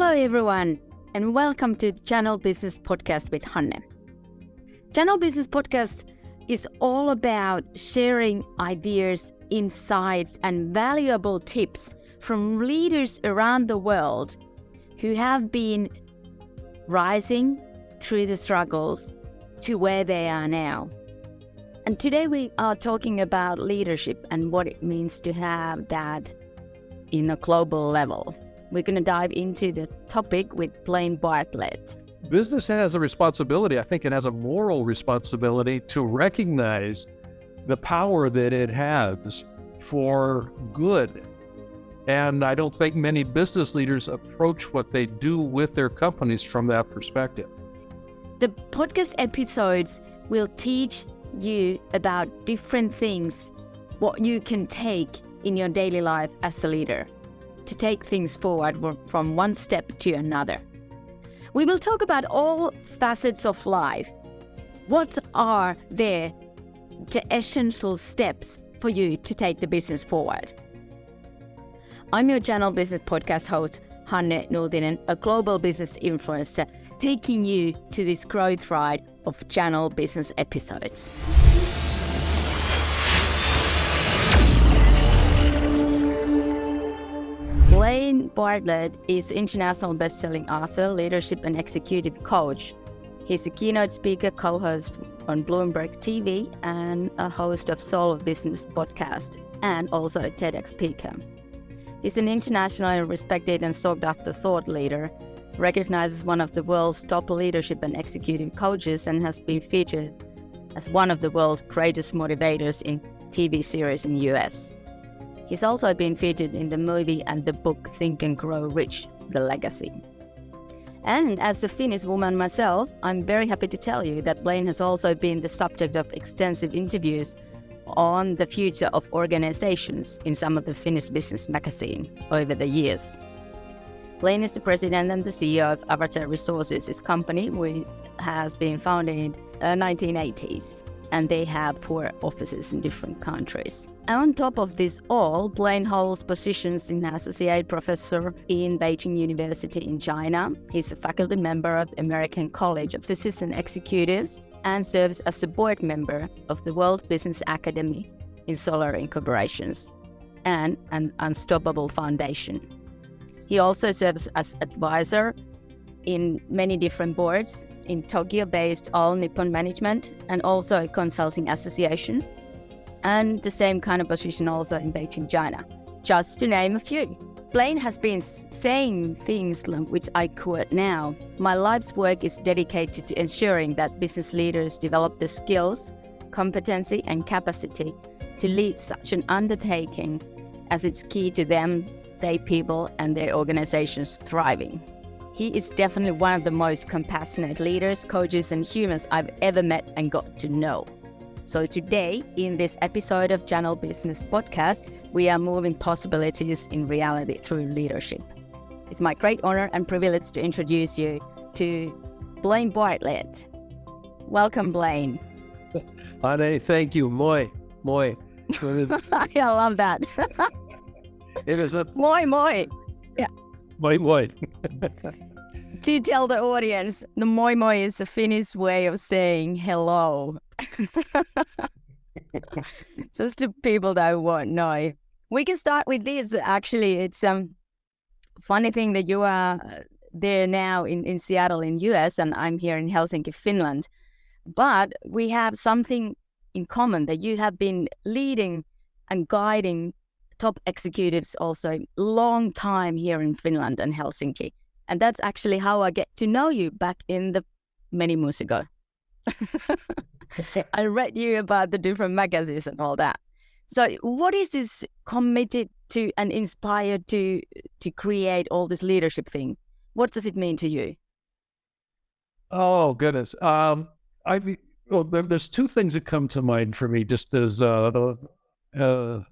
Hello everyone, and welcome to the Channel Business Podcast with Hanne. Channel Business Podcast is all about sharing ideas, insights, and valuable tips from leaders around the world who have been rising through the struggles to where they are now. And today we are talking about leadership and what it means to have that in a global level. We're going to dive into the topic with Blaine Bartlett. Business has a responsibility, I think it has a moral responsibility to recognize the power that it has for good. And I don't think many business leaders approach what they do with their companies from that perspective. The podcast episodes will teach you about different things, what you can take in your daily life as a leader to take things forward from one step to another. We will talk about all facets of life. What are the essential steps for you to take the business forward? I'm your Channel Business Podcast host, Hanne Nultinen, a global business influencer, taking you to this growth ride of Channel Business episodes. Blaine Bartlett is international best-selling author, leadership and executive coach. He's a keynote speaker, co-host on Bloomberg TV, and a host of Soul of Business podcast, and also a TEDx speaker. He's an internationally respected and sought-after thought leader, recognized as one of the world's top leadership and executive coaches, and has been featured as one of the world's greatest motivators in TV series in the US. He's also been featured in the movie and the book Think and Grow Rich, The Legacy. And as a Finnish woman myself, I'm very happy to tell you that Blaine has also been the subject of extensive interviews on the future of organizations in some of the Finnish business magazine over the years. Blaine is the president and the CEO of Avatar Resources, his company, which has been founded in the 1980s. And they have 4 offices in different countries. And on top of this all, Blaine holds positions in associate professor in Beijing University in China. He's a faculty member of the American College of Assistant Executives and serves as a board member of the World Business Academy in Solar Incorporations and an Unstoppable Foundation. He also serves as advisor in many different boards in Tokyo-based All Nippon Management and also a consulting association, and the same kind of position also in Beijing, China, just to name a few. Blaine has been saying things which I quote now: "My life's work is dedicated to ensuring that business leaders develop the skills, competency and capacity to lead such an undertaking as it's key to them, their people and their organizations thriving." He is definitely one of the most compassionate leaders, coaches, and humans I've ever met and got to know. So today, in this episode of Channel Business Podcast, we are moving possibilities in reality through leadership. It's my great honor and privilege to introduce you to Blaine Bartlett. Welcome, Blaine. Hanne, thank you. Moi. I love that. It is a moi. Yeah. moi. To tell the audience, the moi is a Finnish way of saying hello. Just to people that won't know. We can start with this. Actually, it's funny thing that you are there now in Seattle in US and I'm here in Helsinki, Finland. But we have something in common, that you have been leading and guiding top executives also long time here in Finland and Helsinki. And that's actually how I get to know you back in the many moons ago. I read you about the different magazines and all that. So what is this committed to and inspired to create all this leadership thing? What does it mean to you? Oh, goodness. There's 2 things that come to mind for me just as a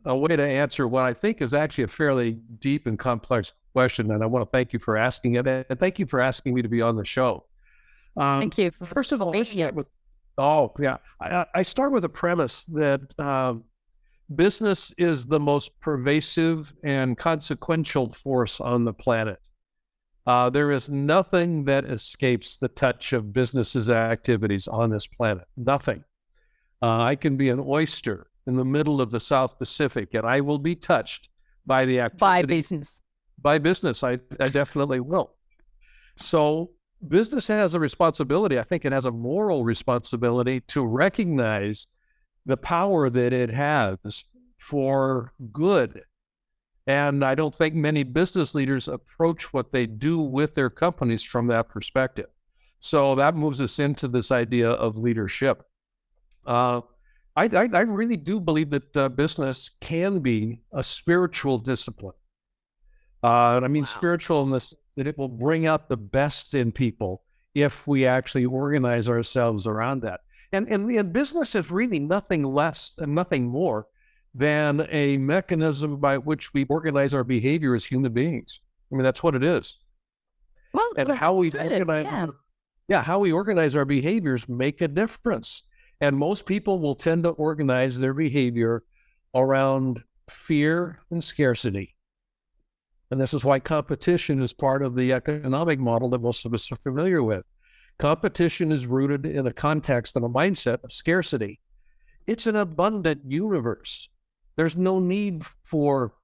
way to answer what I think is actually a fairly deep and complex question, and I want to thank you for asking it, and thank you for asking me to be on the show. Thank you. First of all, I start with a premise that business is the most pervasive and consequential force on the planet. There is nothing that escapes the touch of businesses' activities on this planet. Nothing. I can be an oyster in the middle of the South Pacific, and I will be touched by the activity. By business. By business, I definitely will. So business has a responsibility. I think it has a moral responsibility to recognize the power that it has for good. And I don't think many business leaders approach what they do with their companies from that perspective. So that moves us into this idea of leadership. I really do believe that business can be a spiritual discipline. Spiritual in this, that it will bring out the best in people if we actually organize ourselves around that. And business is really nothing less and nothing more than a mechanism by which we organize our behavior as human beings. I mean, that's what it is. Well, And how we organize our behaviors make a difference. And most people will tend to organize their behavior around fear and scarcity. And this is why competition is part of the economic model that most of us are familiar with. Competition is rooted in a context and a mindset of scarcity. It's an abundant universe. There's no need for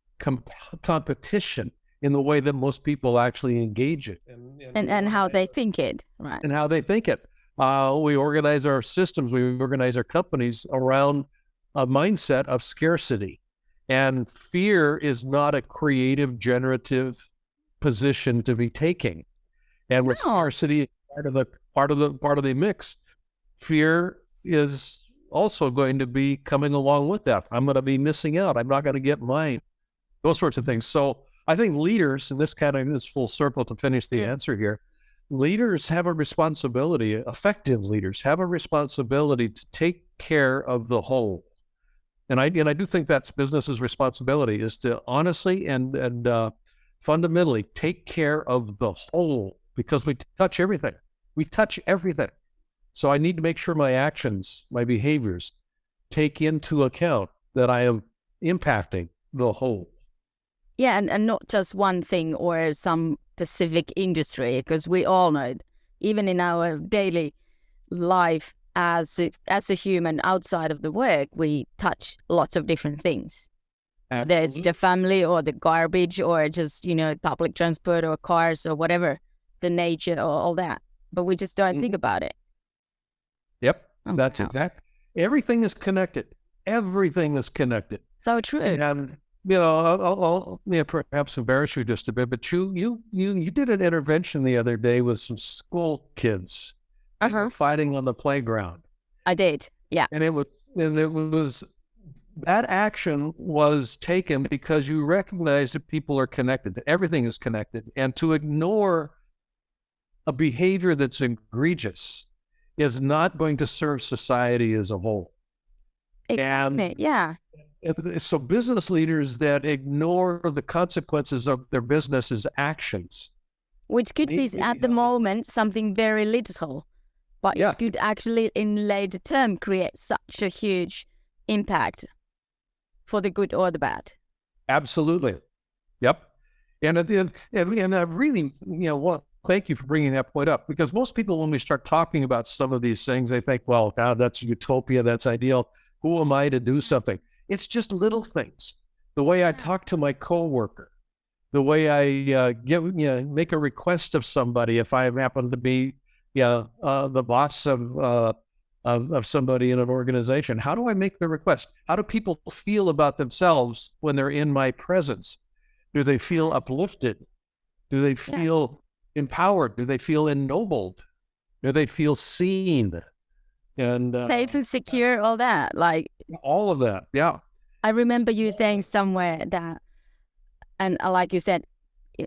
competition in the way that most people actually engage it. And how they think it, right? And how they think it. We organize our systems, we organize our companies around a mindset of scarcity. And fear is not a creative, generative position to be taking. And with scarcity part of the mix, fear is also going to be coming along with that. I'm going to be missing out. I'm not going to get mine. Those sorts of things. So I think leaders, and this kind of is full circle to finish the answer here, leaders have a responsibility, effective leaders have a responsibility to take care of the whole. And I do think that's business's responsibility, is to honestly and fundamentally take care of the whole, because we touch everything. We touch everything. So I need to make sure my actions, my behaviors, take into account that I am impacting the whole. Yeah, and not just one thing or some specific industry, because we all know, even in our daily life as a human outside of the work, we touch lots of different things. Absolutely. Whether it's the family or the garbage or just, public transport or cars or whatever, the nature or all that. But we just don't think about it. Yep, that's exact. Everything is connected. Everything is connected. So true. And I'll perhaps embarrass you just a bit, but you did an intervention the other day with some school kids fighting on the playground. I did, yeah. And it was that action was taken because you recognize that people are connected, that everything is connected, and to ignore a behavior that's egregious is not going to serve society as a whole. Exactly, yeah. So business leaders that ignore the consequences of their business's actions, which could be at the moment something very little, but it could actually in later term create such a huge impact for the good or the bad. Absolutely. Yep. And at the end, and I really, thank you for bringing that point up, because most people, when we start talking about some of these things, they think, well, God, that's utopia, that's ideal. Who am I to do something? It's just little things. The way I talk to my coworker, the way I make a request of somebody if I happen to be the boss of somebody in an organization. How do I make the request? How do people feel about themselves when they're in my presence? Do they feel uplifted? Do they feel empowered? Do they feel ennobled? Do they feel seen? And safe and secure, all that, like all of that. Yeah. I remember you saying somewhere that, and like you said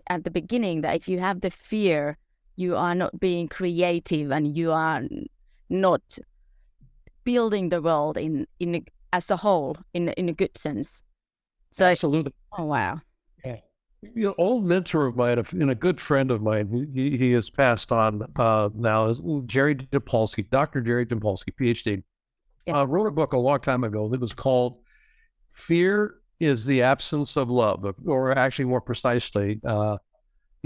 at the beginning, that if you have the fear, you are not being creative and you are not building the world as a whole in a good sense. So absolutely. Oh wow. Yeah. Old mentor of mine and a good friend of mine, he has passed on now, is Jerry Dipolsky, Dr. Jerry Dipolsky, PhD. Wrote a book a long time ago that was called "Fear is the Absence of Love," or actually more precisely,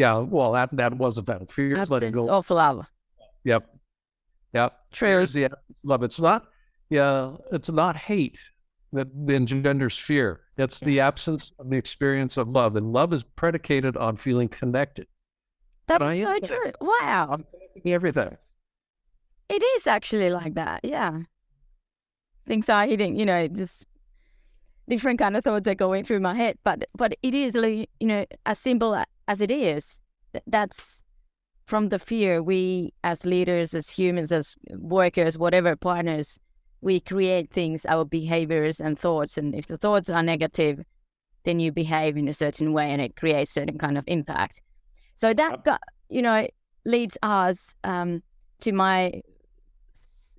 Yeah, well, that wasn't that. Fear is letting Absence go. of love. Yep. Yep. True. Fear is the absence of love. It's not, yeah, it's not hate that engenders fear. It's the absence of the experience of love. And love is predicated on feeling connected. That is so true. Wow. I'm connecting everything. It is actually like that. Yeah. Things are hitting, just different kind of thoughts are going through my head. But it is, like, as simple as it is, that's from the fear. We as leaders, as humans, as workers, whatever, partners, we create things, our behaviors and thoughts. And if the thoughts are negative, then you behave in a certain way and it creates certain kind of impact. So that, leads us to my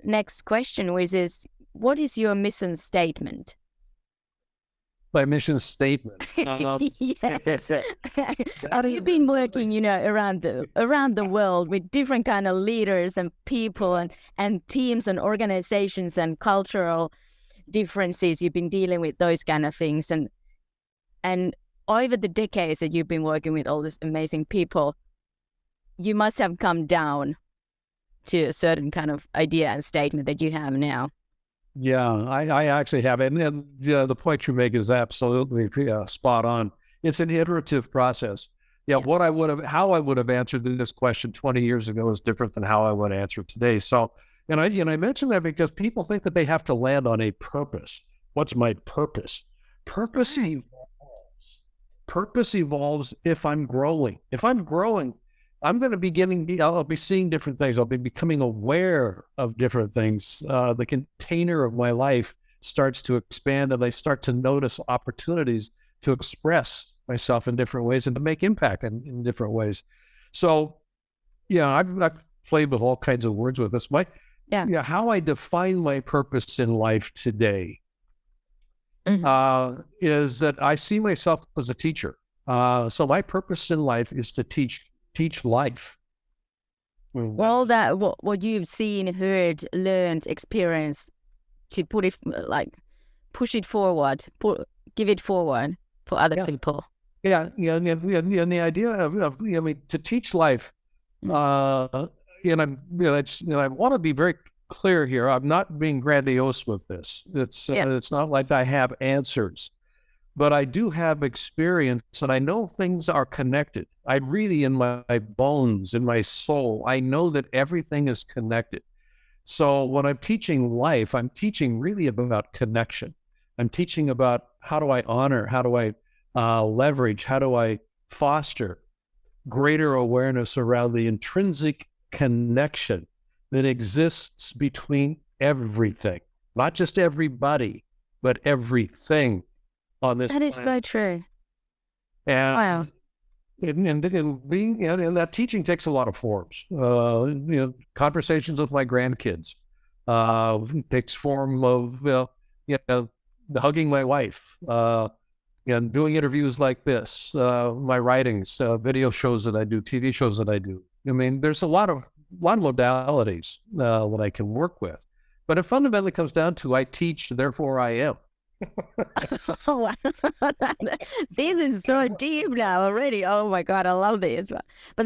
next question, which is, what is your mission statement? My mission statement. Yes. You've been working, around the world with different kind of leaders and people and teams and organizations and cultural differences. You've been dealing with those kind of things, and over the decades that you've been working with all these amazing people, you must have come down to a certain kind of idea and statement that you have now. Yeah, I actually have it. And the point you make is absolutely spot on. It's an iterative process. Yeah, how I would have answered this question 20 years ago is different than how I would answer today. So, and I mention that because people think that they have to land on a purpose. What's my purpose? Purpose evolves. Purpose evolves if I'm growing. If I'm growing, I'm going to be I'll be seeing different things. I'll be becoming aware of different things. The container of my life starts to expand, and I start to notice opportunities to express myself in different ways and to make impact in different ways. So, yeah, I've played with all kinds of words with this. How I define my purpose in life today is that I see myself as a teacher. So my purpose in life is to teach life. Well, that what you've seen, heard, learned, experienced, to put it push it forward, give it forward for other people. Yeah. And the idea of to teach life. And I want to be very clear here. I'm not being grandiose with this. It's not like I have answers. But I do have experience, and I know things are connected. I really, in my bones, in my soul, I know that everything is connected. So when I'm teaching life, I'm teaching really about connection. I'm teaching about how do I honor, how do I leverage, how do I foster greater awareness around the intrinsic connection that exists between everything, not just everybody, but everything on this planet. Is so true. And wow. And that teaching takes a lot of forms. Conversations with my grandkids takes form of hugging my wife, and doing interviews like this, my writings, video shows that I do, TV shows that I do. I mean, there's a lot of modalities that I can work with, but it fundamentally comes down to I teach, therefore I am. This is so deep now already. Oh my God, I love this. But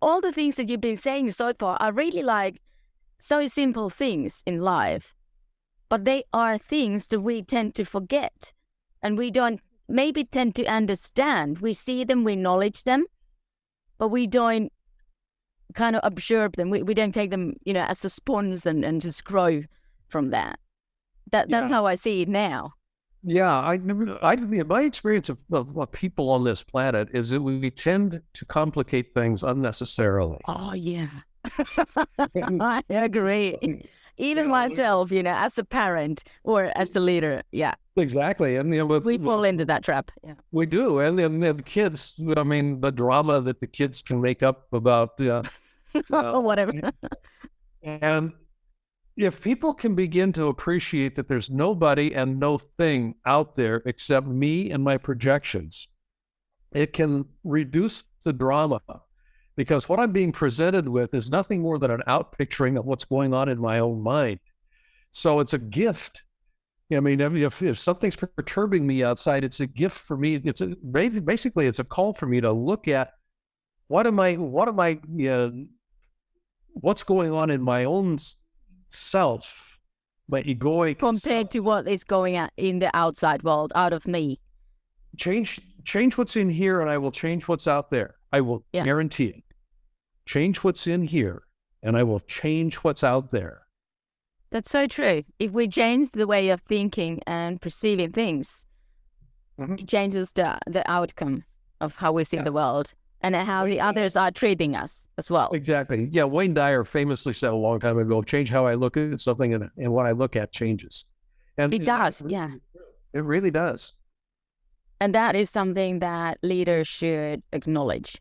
all the things that you've been saying so far are really so simple things in life, but they are things that we tend to forget, and we don't maybe tend to understand. We see them, we acknowledge them, but we don't kind of observe them. We don't take them, as a sponge and just grow from that. That's how I see it now. Yeah, my experience of people on this planet is that we tend to complicate things unnecessarily. Oh, yeah. I agree. Even myself, as a parent or as a leader. Yeah. Exactly. And we fall into that trap. Yeah. We do. And the kids, the drama that the kids can make up about whatever. And if people can begin to appreciate that there's nobody and no thing out there except me and my projections, it can reduce the drama, because what I'm being presented with is nothing more than an outpicturing of what's going on in my own mind. So it's a gift. I mean, if something's perturbing me outside, it's a gift for me. Basically, it's a call for me to look at what's going on in my own self, my egoic compared self. to what is going on in the outside world, out of me. Change what's in here, and I will change what's out there. I will guarantee it. Change what's in here, and I will change what's out there. That's so true. If we change the way of thinking and perceiving things, it changes the outcome of how we see the world and how the others are treating us as well. Exactly. Yeah, Wayne Dyer famously said a long time ago, change how I look at something, and what I look at changes. And it does, It really does. And that is something that leaders should acknowledge.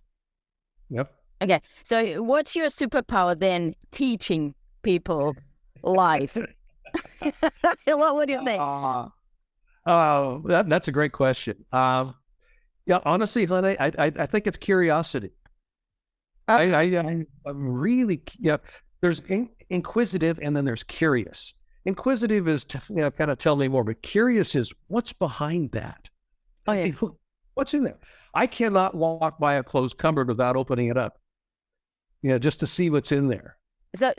Yep. Okay, so what's your superpower then, teaching people life? What would you think? That's a great question. Honestly, Hanne, I think it's curiosity. I'm really, there's inquisitive, and then there's curious. Inquisitive is to kind of tell me more, but curious is what's behind that. Oh, yeah. What's in there? I cannot walk by a closed cupboard without opening it up. Just to see what's in there.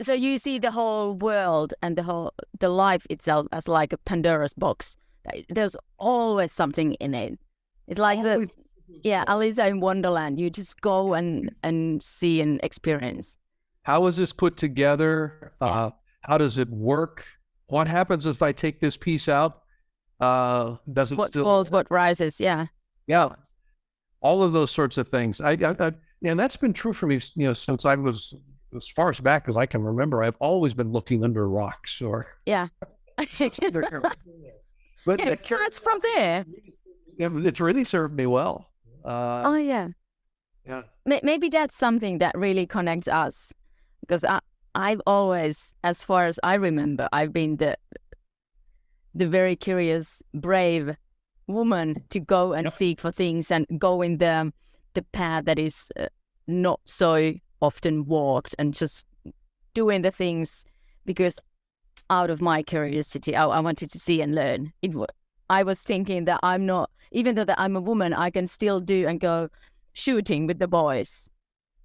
So you see the whole world and the life itself as like a Pandora's box. There's always something in it. It's like Alice in Wonderland. You just go and see and experience. How is this put together? How does it work? What happens if I take this piece out? What falls, what rises? Yeah. All of those sorts of things. And that's been true for me, since I was as far back as I can remember. I've always been looking under rocks or but it starts from there. It's really served me well. Maybe that's something that really connects us, because I've always, as far as I remember, I've been the very curious, brave woman to go and seek for things and go in the path that is not so often walked, and just doing the things because out of my curiosity, I wanted to see and learn. I was thinking that I'm not, even though that I'm a woman, I can still do and go shooting with the boys.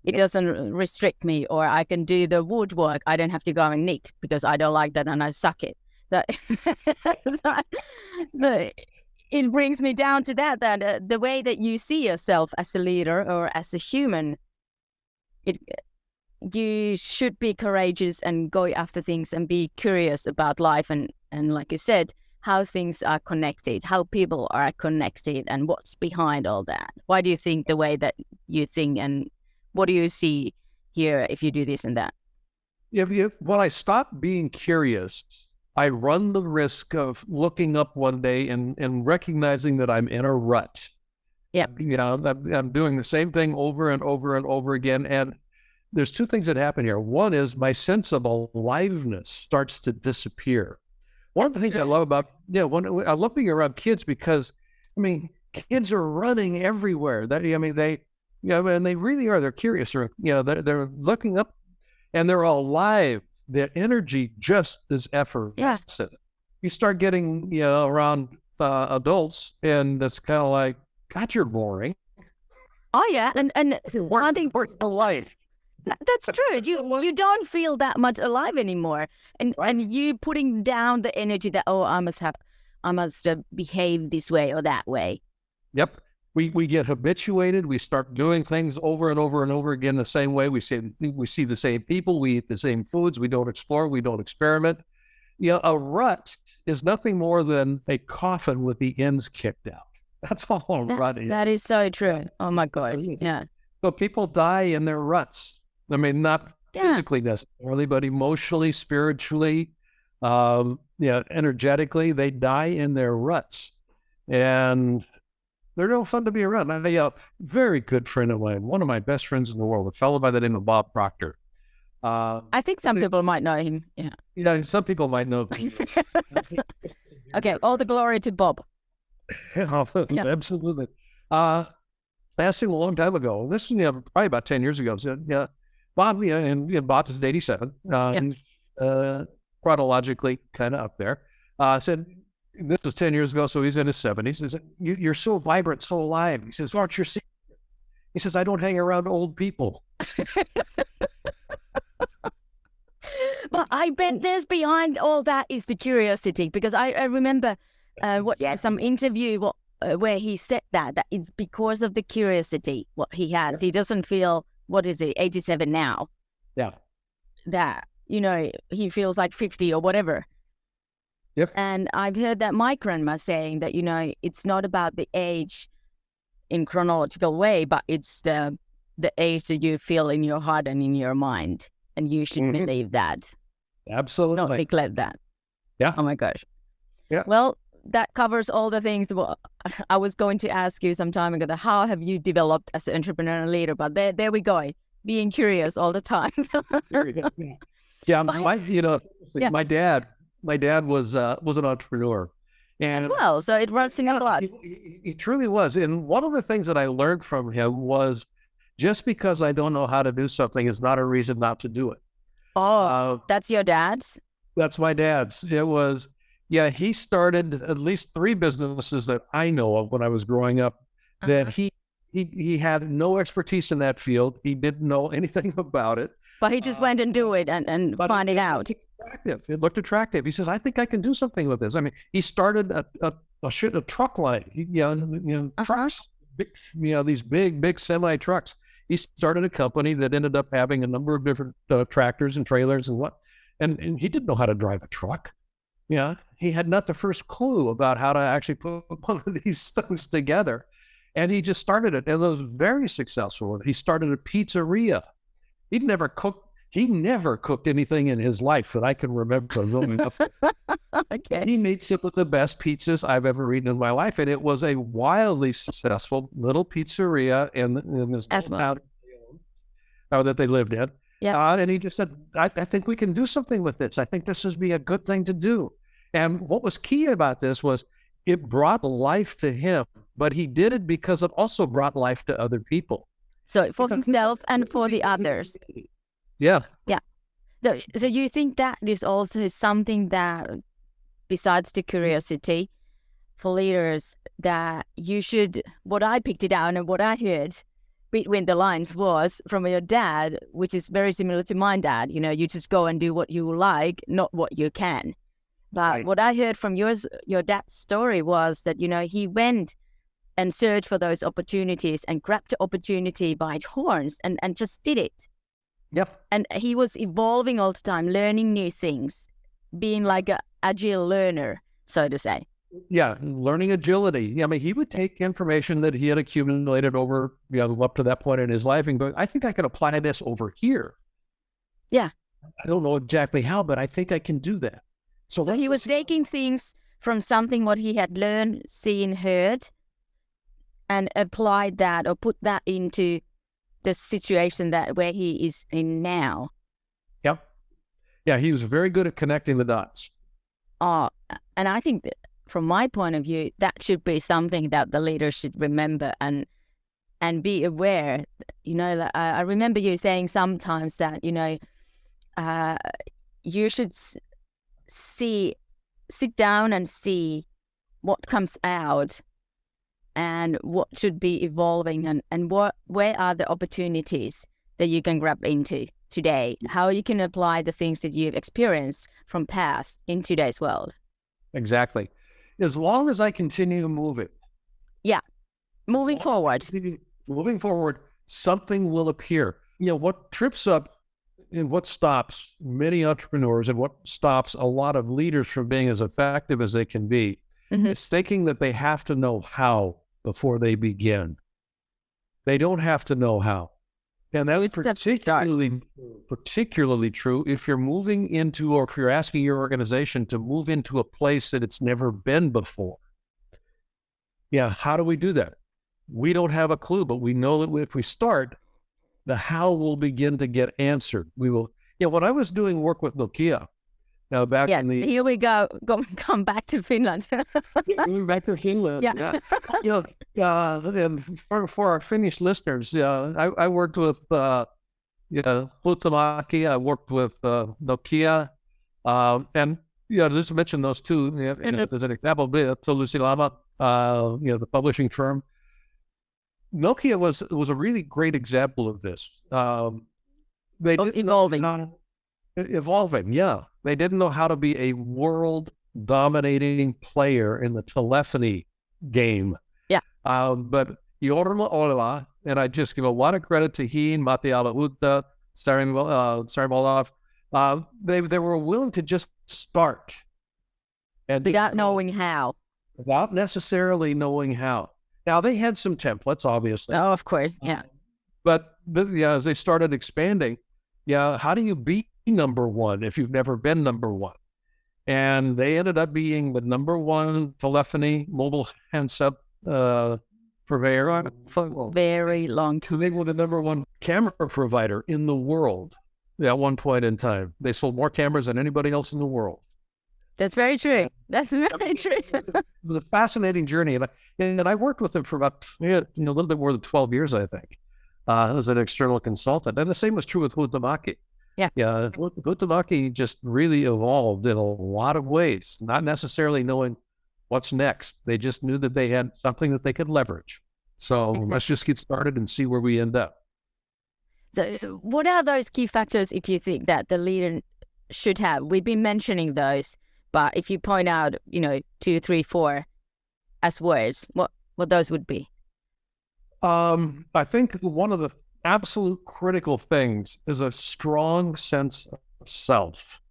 It doesn't restrict me, or I can do the woodwork. I don't have to go and knit because I don't like that and I suck it. So it brings me down to that the way that you see yourself as a leader or as a human, you should be courageous and go after things and be curious about life and like you said, how things are connected, how people are connected, and what's behind all that. Why do you think the way that you think, and what do you see here if you do this and that? When I stop being curious, I run the risk of looking up one day and recognizing that I'm in a rut. I'm doing the same thing over and over and over again. And there's two things that happen here. One is my sense of aliveness starts to disappear. One of the things I love about, I love being around kids because, kids are running everywhere. They and they really are. They're curious, or, they're looking up, and they're all alive. Their energy just is effervescent. You start getting, around adults, and it's kind of like, God, you're boring. Oh yeah, and where's the life? That's true. You don't feel that much alive anymore, and you putting down the energy that I must behave this way or that way. Yep, we get habituated. We start doing things over and over and over again the same way. We see the same people. We eat the same foods. We don't explore. We don't experiment. A rut is nothing more than a coffin with the ends kicked out. That's all a rut is. That is so true. Oh my God. Yeah. So people die in their ruts. Not physically necessarily, but emotionally, spiritually, energetically, they die in their ruts. And they're no fun to be around. A very good friend of mine, one of my best friends in the world, a fellow by the name of Bob Proctor. I think some people might know him. Yeah. Some people might know him. Okay, all the glory to Bob. Absolutely. I asked him a long time ago. This is probably about 10 years ago. So, Bob, and Bob is 87, and chronologically kind of up there. Said, this was 10 years ago, so he's in his 70s. He said, you're so vibrant, so alive. He says, what's your secret? He says, I don't hang around old people. But I bet there's behind all that is the curiosity, because I remember some interview where he said that it's because of the curiosity what he has. He doesn't feel, what is he, 87 now? Yeah. That, he feels like 50 or whatever. Yep. And I've heard that my grandma saying that, it's not about the age in chronological way, but it's the age that you feel in your heart and in your mind. And you should believe that. Absolutely. Not neglect that. Yeah. Oh my gosh. Yeah. Well, that covers all the things that I was going to ask you some time ago. How have you developed as an entrepreneur and leader? But there we go. Being curious all the time. Yeah. My dad was an entrepreneur. And as well. So it runs in a lot. He truly was. And one of the things that I learned from him was, just because I don't know how to do something is not a reason not to do it. Oh, that's your dad's? That's my dad's. It was, he started at least 3 businesses that I know of when I was growing up, that he had no expertise in that field. He didn't know anything about it. But he just went and do it and find it out. It looked attractive. He says, I think I can do something with this. I mean, he started a truck line, trucks, these big semi trucks. He started a company that ended up having a number of different tractors and trailers and he didn't know how to drive a truck. Yeah, he had not the first clue about how to actually put one of these things together. And he just started it, and it was very successful. He started a pizzeria. He never cooked anything in his life that I can remember. Okay. He made some of the best pizzas I've ever eaten in my life, and it was a wildly successful little pizzeria in this town that they lived in. Yeah. And he just said, I think we can do something with this. I think this would be a good thing to do. And what was key about this was it brought life to him, but he did it because it also brought life to other people. So for himself and for the others. Yeah. Yeah. So you think that is also something that, besides the curiosity for leaders, that you should, what I picked it out and what I heard between the lines was from your dad, which is very similar to my dad, you just go and do what you like, not what you can. But what I heard from your dad's story was that, he went and searched for those opportunities and grabbed the opportunity by its horns and just did it. Yep. And he was evolving all the time, learning new things, being like an agile learner, so to say. Yeah, learning agility. I mean, he would take information that he had accumulated over, up to that point in his life and go, I think I can apply this over here. Yeah. I don't know exactly how, but I think I can do that. So he was taking things from something what he had learned, seen, heard, and applied that or put that into the situation where he is in now. Yep. Yeah, he was very good at connecting the dots. And I think that from my point of view, that should be something that the leaders should remember and be aware. I remember you saying sometimes that, you should sit down and see what comes out and what should be evolving and where are the opportunities that you can grab into today, how you can apply the things that you've experienced from past in today's world. Exactly. As long as I continue moving. Yeah. Moving forward, something will appear. What trips up and what stops many entrepreneurs and what stops a lot of leaders from being as effective as they can be is thinking that they have to know how before they begin. They don't have to know how. And that is particularly true if you're moving into, or if you're asking your organization to move into a place that it's never been before. Yeah, how do we do that? We don't have a clue, but we know that if we start, the how will begin to get answered. We will. When I was doing work with Nokia, now back in the... Here we go. Come back to Finland. Back to Finland. Yeah. And for our Finnish listeners, I worked with Huhtamäki. I worked with Nokia, and just to mention those two as an example. Lusilama, the publishing firm. Nokia was a really great example of this. They didn't evolving, yeah. They didn't know how to be a world-dominating player in the telephony game. Yeah. But Jorma Ola, and I just give a lot of credit to he, Matti Alahuta, Sarimolov, they were willing to just start. And without knowing how. Without necessarily knowing how. Now, they had some templates, obviously. Oh, of course, yeah. But as they started expanding, how do you be number one if you've never been number one? And they ended up being the number one telephony mobile handset purveyor for a very long time. They were the number one camera provider in the world at one point in time. They sold more cameras than anybody else in the world. That's very true. That's very true. It was a fascinating journey. And I worked with them for about a little bit more than 12 years, I think, as an external consultant. And the same was true with Huhtamaki. Yeah. Huhtamaki just really evolved in a lot of ways, not necessarily knowing what's next. They just knew that they had something that they could leverage. So let's just get started and see where we end up. So what are those key factors, if you think, that the leader should have? We've been mentioning those. But if you point out, 2, 3, 4 as words, what those would be? I think one of the absolute critical things is a strong sense of self.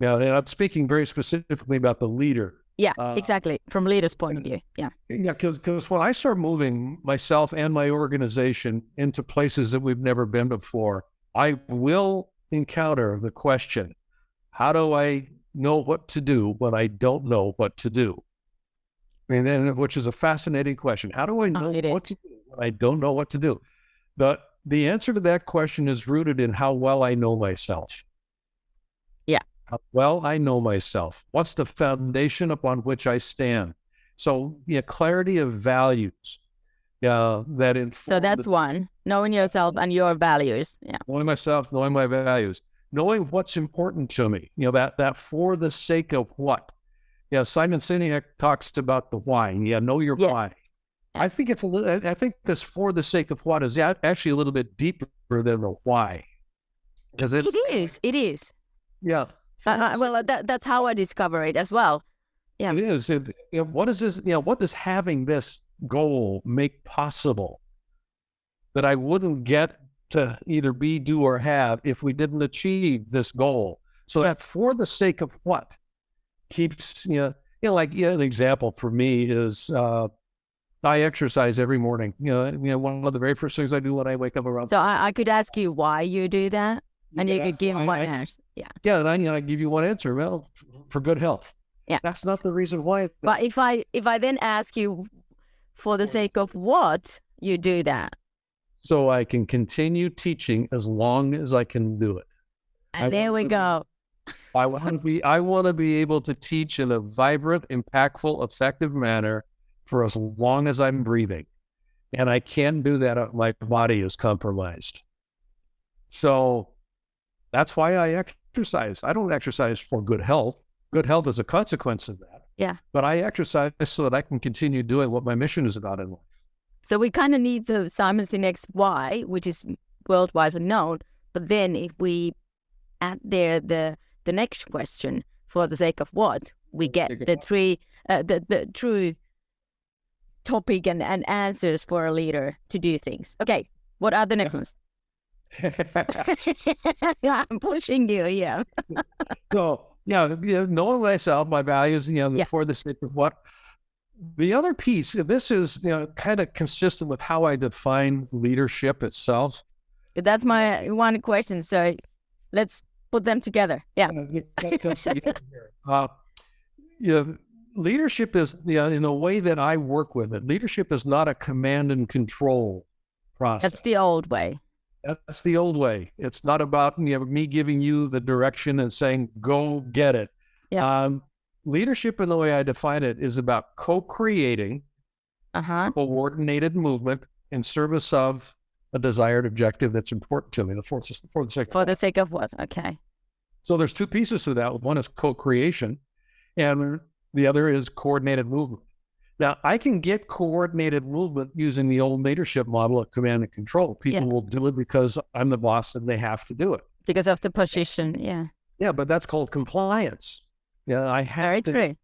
Now, and I'm speaking very specifically about the leader. Yeah, exactly. From leader's point of view. Yeah. Yeah, because when I start moving myself and my organization into places that we've never been before, I will encounter the question, how do I know what to do when I don't know what to do? I mean, which is a fascinating question. How do I know what to do when I don't know what to do? The answer to that question is rooted in how well I know myself. Yeah. How well I know myself. What's the foundation upon which I stand? So, clarity of values. That inform. So that's one, knowing yourself and your values. Yeah. Knowing myself, knowing my values. Knowing what's important to me, that for the sake of what. Simon Sinek talks about the why. Know your why. I think I think this for the sake of what is actually a little bit deeper than the why. Because it is. Yeah. Well, that's how I discover it as well. Yeah. It is. What is this? What does having this goal make possible that I wouldn't get to either be, do, or have if we didn't achieve this goal? So that for the sake of what keeps, an example for me is I exercise every morning. One of the very first things I do when I wake up around. So I could ask you why you do that, and you could give one answer. Yeah. Yeah, and I give you one answer. Well, for good health. Yeah. That's not the reason why. But if I then ask you for the sake of what you do that. So I can continue teaching as long as I can do it. And there we go. I want to be able to teach in a vibrant, impactful, effective manner for as long as I'm breathing. And I can't do that if my body is compromised. So that's why I exercise. I don't exercise for good health. Good health is a consequence of that. Yeah. But I exercise so that I can continue doing what my mission is about in life. So we kind of need the Simon Sinek's why, which is worldwide known. But then if we add there the next question, for the sake of what, we get the three, the true topic and answers for a leader to do things. Okay, what are the next ones? I'm pushing you, yeah. So, knowing myself, my values, for the sake of what. The other piece, this is kind of consistent with how I define leadership itself. That's my one question. So let's put them together. Yeah. Leadership is, in the way that I work with it, leadership is not a command and control process. That's the old way. That's the old way. It's not about me giving you the direction and saying, go get it. Yeah. Leadership, in the way I define it, is about co-creating coordinated movement in service of a desired objective that's important to me, for the sake of what? Okay. So there's two pieces to that. One is co-creation, and the other is coordinated movement. Now, I can get coordinated movement using the old leadership model of command and control. People will do it because I'm the boss and they have to do it. Because of the position, yeah. Yeah, but that's called compliance. Yeah, I have Very to. true.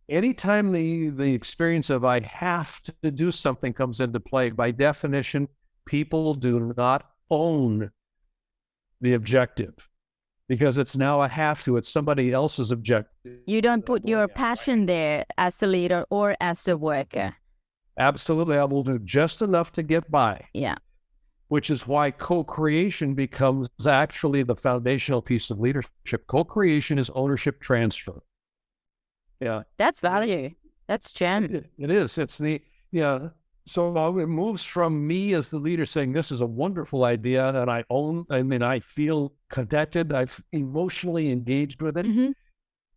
Anytime the experience of I have to do something comes into play, by definition, people do not own the objective because it's now a have to. It's somebody else's objective. You don't put your passion there as a leader or as a worker. Absolutely. I will do just enough to get by. Yeah. Which is why co-creation becomes actually the foundational piece of leadership. Co-creation is ownership transfer. Yeah. That's value. That's gem. It is. It's the, yeah. So it moves from me as the leader saying, this is a wonderful idea and I feel connected, I've emotionally engaged with it,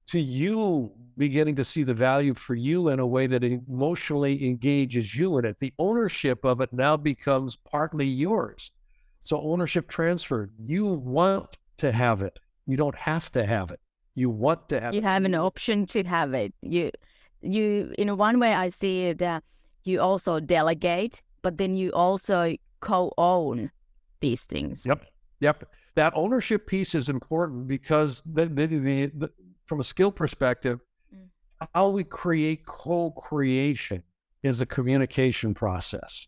to you beginning to see the value for you in a way that emotionally engages you in it. The ownership of it now becomes partly yours. So ownership transfer, you want to have it. You don't have to have it. You want to have it. You have an option to have it. You, in one way I see it that you also delegate, but then you also co-own these things. Yep. That ownership piece is important because from a skill perspective, how we create co-creation is a communication process.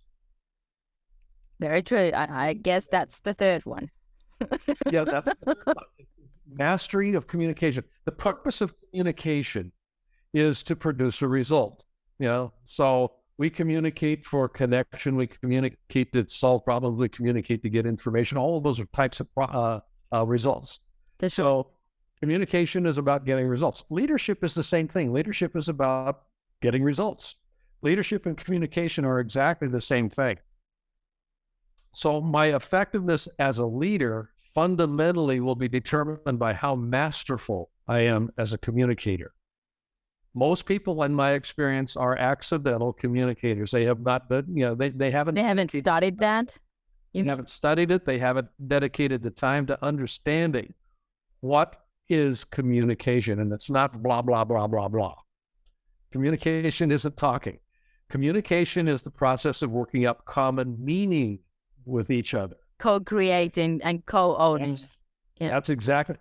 Very true. I guess that's the third one. Yeah, that's mastery of communication. The purpose of communication is to produce a result. So we communicate for connection. We communicate to solve problems. We communicate to get information. All of those are types of results. So communication is about getting results. Leadership is the same thing. Leadership is about getting results. Leadership and communication are exactly the same thing. So my effectiveness as a leader fundamentally will be determined by how masterful I am as a communicator. Most people, in my experience, are accidental communicators. They have not been, they haven't studied that. They haven't studied it. They haven't dedicated the time to understanding what is communication. And it's not blah, blah, blah, blah, blah. Communication isn't talking. Communication is the process of working up common meaning with each other. Co-creating and co-owning. Yeah. That's exactly.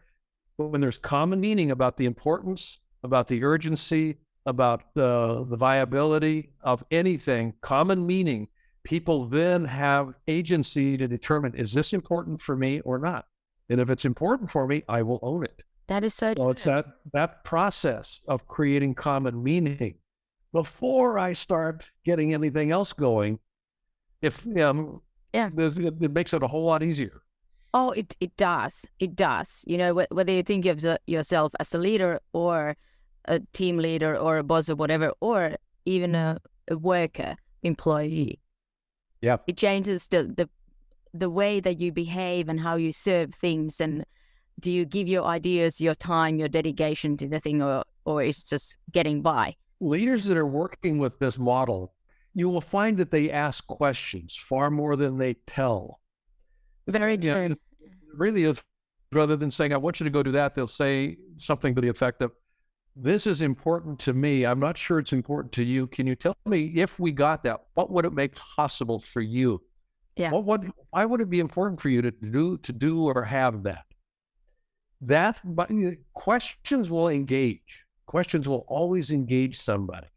When there's common meaning about the importance, about the urgency, about the viability of anything, common meaning, people then have agency to determine, is this important for me or not? And if it's important for me, I will own it. That is so it's that process of creating common meaning before I start getting anything else going. It makes it a whole lot easier. Oh, it does. It does. Whether you think of yourself as a leader or a team leader or a boss or whatever, or even a worker, employee. Yeah. It changes the way that you behave and how you serve things. And do you give your ideas, your time, your dedication to the thing, or it's just getting by? Leaders that are working with this model, you will find that they ask questions far more than they tell. Very true. It really is. Rather than saying, I want you to go do that, they'll say something to the effect of, this is important to me. I'm not sure it's important to you. Can you tell me, if we got that, what would it make possible for you? Yeah. Why would it be important for you to do or have that? But questions will engage. Questions will always engage somebody.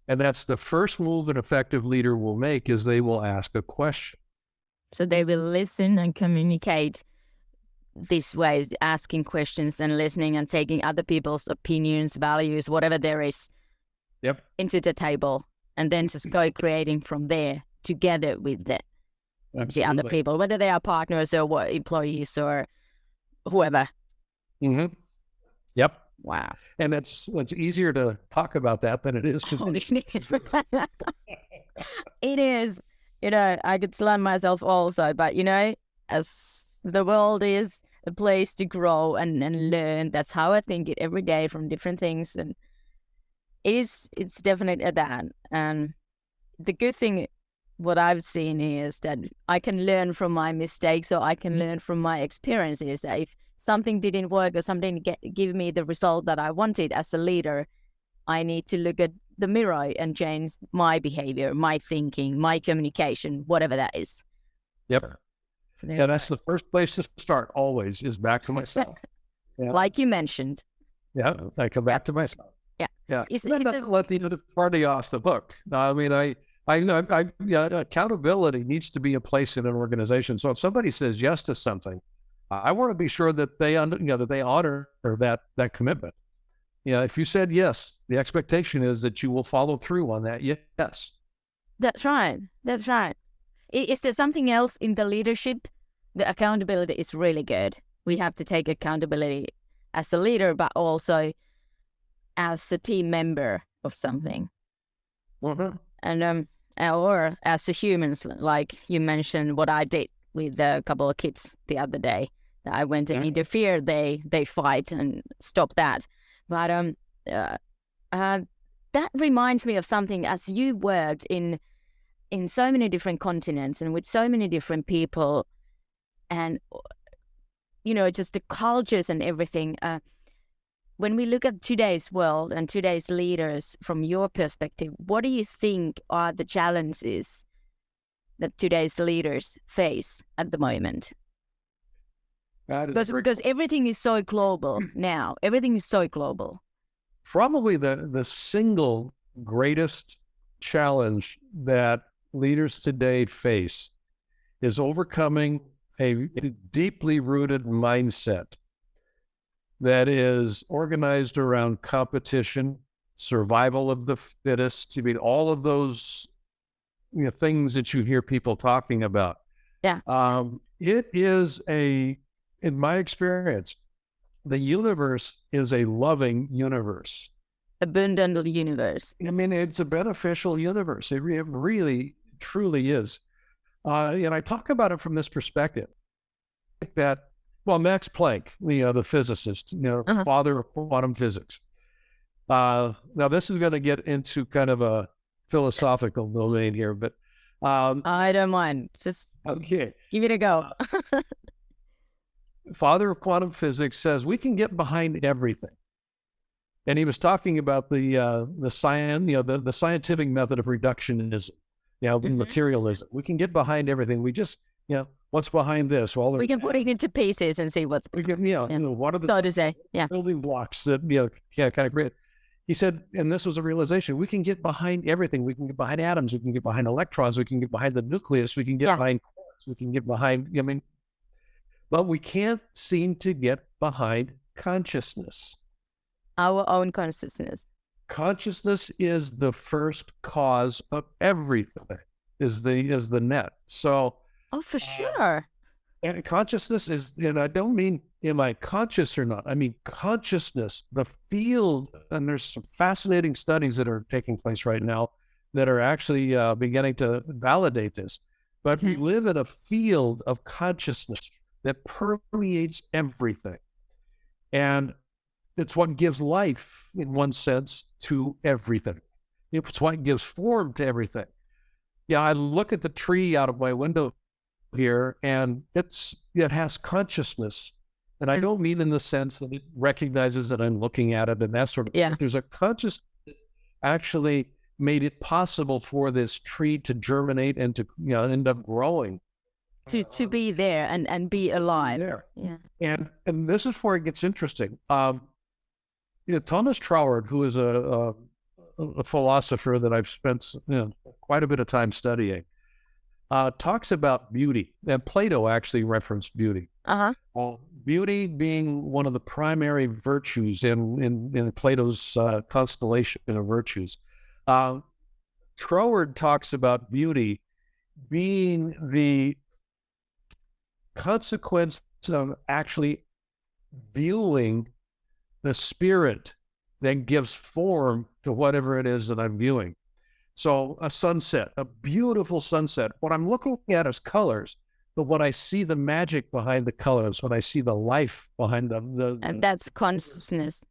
And that's the first move an effective leader will make, is they will ask a question. So they will listen and communicate this way, asking questions and listening and taking other people's opinions, values, whatever there is, into the table, and then just co-creating from there together with the other people, whether they are partners or employees or whoever. Mm-hmm. Yep. Wow. And it's easier to talk about that than it is to It is. I could slam myself also, but as the world is a place to grow and learn, that's how I think it every day from different things. And it's definitely that. And the good thing, what I've seen is that I can learn from my mistakes, or I can learn from my experiences. If something didn't work or something didn't give me the result that I wanted as a leader, I need to look at the mirror and change my behavior, my thinking, my communication, whatever that is. Yep. So Yeah, that's the first place to start always, is back to myself. Yeah. Like you mentioned. Yeah, I come back to myself. Yeah. Yeah. That doesn't let the other party off the hook. I mean, accountability needs to be in place in an organization. So if somebody says yes to something, I want to be sure that they that they honor that commitment. If you said yes, the expectation is that you will follow through on that. Yes. That's right. That's right. Is there something else in the leadership? The accountability is really good. We have to take accountability as a leader, but also as a team member of something. Mm-hmm. And or as a humans, like you mentioned what I did with a couple of kids the other day. That I went and interfered, they fight and stop that. But that reminds me of something. As you worked in so many different continents and with so many different people, and just the cultures and everything. When we look at today's world and today's leaders, from your perspective, what do you think are the challenges that today's leaders face at the moment? Because everything is so global now. Everything is so global. Probably the single greatest challenge that leaders today face is overcoming a deeply rooted mindset that is organized around competition, survival of the fittest. I mean, all of those things that you hear people talking about. Yeah. It is in my experience, the universe is a loving universe. Abundant universe. I mean, it's a beneficial universe. It really, truly is. And I talk about it from this perspective that, Max Planck, the physicist, father of quantum physics. Now, this is going to get into kind of a philosophical domain here, but I don't mind. Just okay, give it a go. Father of quantum physics says we can get behind everything, and he was talking about the scientific method of reductionism, materialism. We can get behind everything. We just, what's behind this? Well, we can put it into pieces and see what's. We can, what are the building blocks that kind of great. He said, and this was a realization: we can get behind everything. We can get behind atoms. We can get behind electrons. We can get behind the nucleus. We can get behind quarks. We can get behind. But we can't seem to get behind consciousness. Our own consciousness. Consciousness is the first cause of everything. Is the net. So. Oh, for sure. And consciousness is, and I don't mean am I conscious or not. I mean consciousness, the field, and there's some fascinating studies that are taking place right now that are actually beginning to validate this. But we live in a field of consciousness that permeates everything. And it's what gives life, in one sense, to everything. It's what gives form to everything. I look at the tree out of my window here, and it has consciousness. And I don't mean in the sense that it recognizes that I'm looking at it and that sort of thing. There's a consciousness that actually made it possible for this tree to germinate and to end up growing. To be there and be alive. There. Yeah. And this is where it gets interesting. Thomas Troward, who is a philosopher that I've spent quite a bit of time studying, talks about beauty. And Plato actually referenced beauty. Beauty being one of the primary virtues in Plato's constellation of virtues. Troward talks about beauty being the consequence of actually viewing the spirit that gives form to whatever it is that I'm viewing. So a sunset, a beautiful sunset, what I'm looking at is colors, but when I see the magic behind the colors, when I see the life behind them, and that's consciousness.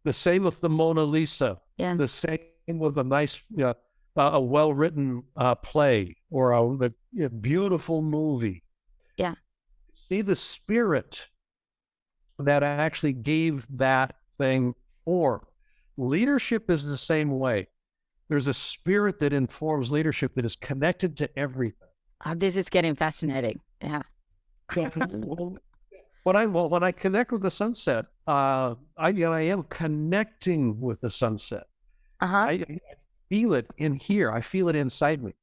The same with the Mona Lisa. Yeah. The same with a nice, a well-written play or a beautiful movie. Yeah. See the spirit that actually gave that thing form. Leadership is the same way. There's a spirit that informs leadership that is connected to everything. This is getting fascinating. Yeah. When I connect with the sunset, I am connecting with the sunset. I feel it in here. I feel it inside me.